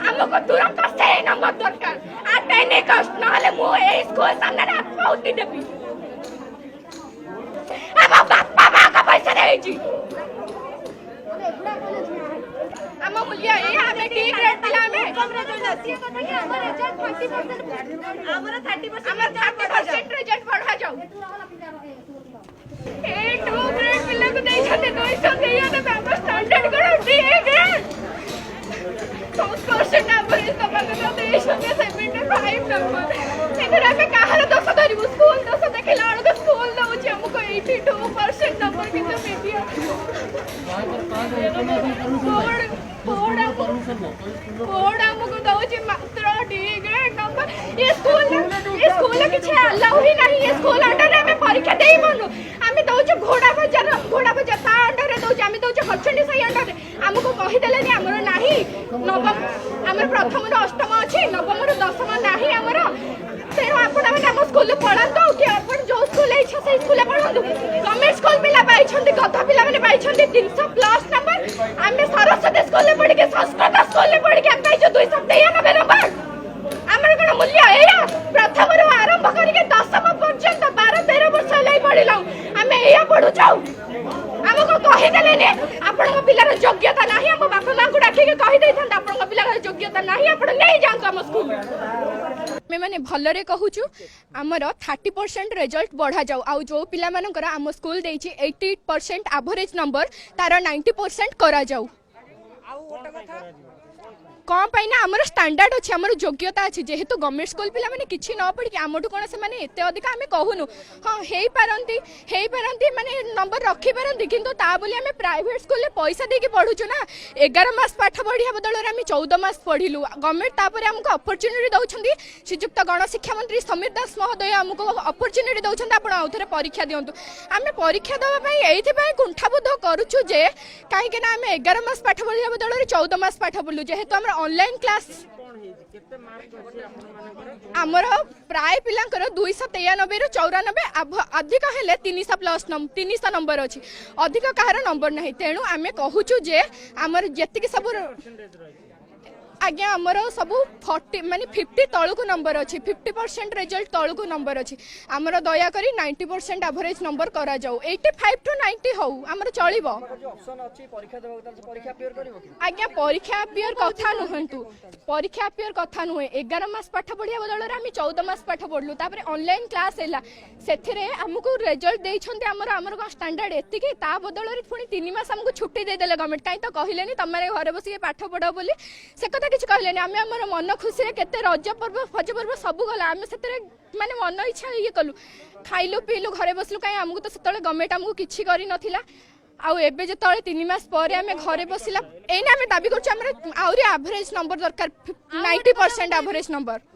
हमको तुरंत सही नंबर दरकार आ नहीं कष्ट नहले मु ए स्कूल सामने आउट देबी हम बापा मां का पैसा दे छी हम मूल्य ए हमें डी ग्रेड पिला में हमरा तो नसिया कथा कि हमर रिजल्ट 30% हमर 30% हमर 30% रिजल्ट बढ़ा जाऊ ए 2 ग्रेड पिला को दे छते 200 देया तो बाबा स्टैंडर्ड करो डी ग्रेड 10% एवरेज तो बाबा दे छते 75 नंबर इधर हमें कहार दोस्त धरिबु स्कूल दोस्त देखला तो स्कूल दउछ हमको 82% नंबर की तो मीडिया कोड हमको दउछ मात्र डी ग्रेड नंबर ये स्कूल किछ अलाउ ही नहीं ये स्कूल अंडर में परीक्षा देई मनु आमी दउछ घोड़ा बाजार ता अंडर दउछ आमी दउछ हचंडी सही अंडर हमको कहि देले नि हमरो नाही नवम हमर प्रथम रो अष्टम अछि नवम रो दशम नाही हमरो तेरो आपण हम हम स्कूल पढातो कि आपण जो स्कूल इच्छा से स्कूल पढातो गवर्नमेंट स्कूल पिला पाई छंती गधा पिला माने पाई छंती 300 प्लस नंबर आमे सरस्वती स्कूल ले पढ़ के संस्कृत स्कूल ले पढ़ के पाई जो 293 नंबर हमर कोन मूल्य एया प्रथम रो आरंभ करके दशम पर्यंत 12 13 वर्ष लई पढिलौ आमे एया पढु जाऊ हमको कहि देले ने आपण पिलार योग्यता नाही हम बापा मां को डाकी के कहि दैथन आपण पिलार योग्यता नाही आपण नै जांतो हम स्कूल मैं माने भलरे कहूछु हमर 30% रिजल्ट बढ़ा जाऊ आ जो पिला मानकर हम स्कूल देछि 88% एवरेज नंबर तार 90% करा जाऊ कौन पाई ना हमर स्टैंडर्ड अछि हमर योग्यता अछि जेहेतु गवर्नमेंट स्कूल पिला माने किछि न पढ़ी हमटु कोन से माने एते अधिक हमें कहूनु हां हेई पारंती माने नंबर रखी पारंती किंतु ता बोली हमें प्राइवेट स्कूल ले पैसा देके पढुछु ना 11 मास पाठ पढिया बदल रे हमें 14 मास पढिलु गवर्नमेंट तापर हमको अपॉर्चुनिटी दउछंदी श्रीयुक्त गण शिक्षा मंत्री समीर दास महोदय हमको अपॉर्चुनिटी दउछंदी आपण आउथरे परीक्षा दियंतु हमें परीक्षा दवा पई एथि पई कुंठाबुध करूछु जे काहे के ना हमें 11 मास पाठ पढिया बदल रे 14 मास पाठ पढलु जेहेतु हम ऑनलाइन क्लास आमर प्राय पिलांकर 293 रु 94 अधिक हेले 300 प्लस 300 नंबर अछि अधिक कहार नंबर नहीं तेणु आमे कहूछु जे आमर जेतिक सब आज्ञा आमर सब 40 माने 50 तळकु नंबर अछि 50% रिजल्ट तळकु नंबर अछि आमर दया करी 90% एवरेज नंबर करा जाऊ 85 टू 90 हो आमर चलिबो ऑप्शन अछि परीक्षा देबो त परीक्षा अपियर करबो कि आज्ञा परीक्षा अपियर कथा नहंतु परीक्षा अपियर कथा नहुए 11 मास पाठ पढिया बदल रे हम 14 मास पाठ पढलु तापर ऑनलाइन क्लास हैला सेथिरे हमकु रिजल्ट देइ छन्ते हमर का स्टैंडर्ड एति कि ता बदल रे पुनी 3 मास हमकु छुट्टी दे देले गवर्नमेंट काई तो कहिलेनी तमारे घरे बसी पाठ पढो बोली से कथा किछ कहलेनी आमे हमर मन खुशी रे केते रज पर्व फज पर्व सब गला आमे सेतरे माने मन इच्छा ये कलु खाइलु पीलु घरे बसलु काई हमकु तो सेतले गवर्नमेंट हमकु किछि करी नथिला आउ एबे जे तळे 3 मास परे आमे घरे बसिला एना आमे दाबी करछु हमर आउरी एवरेज नंबर दरकार 90% एवरेज नंबर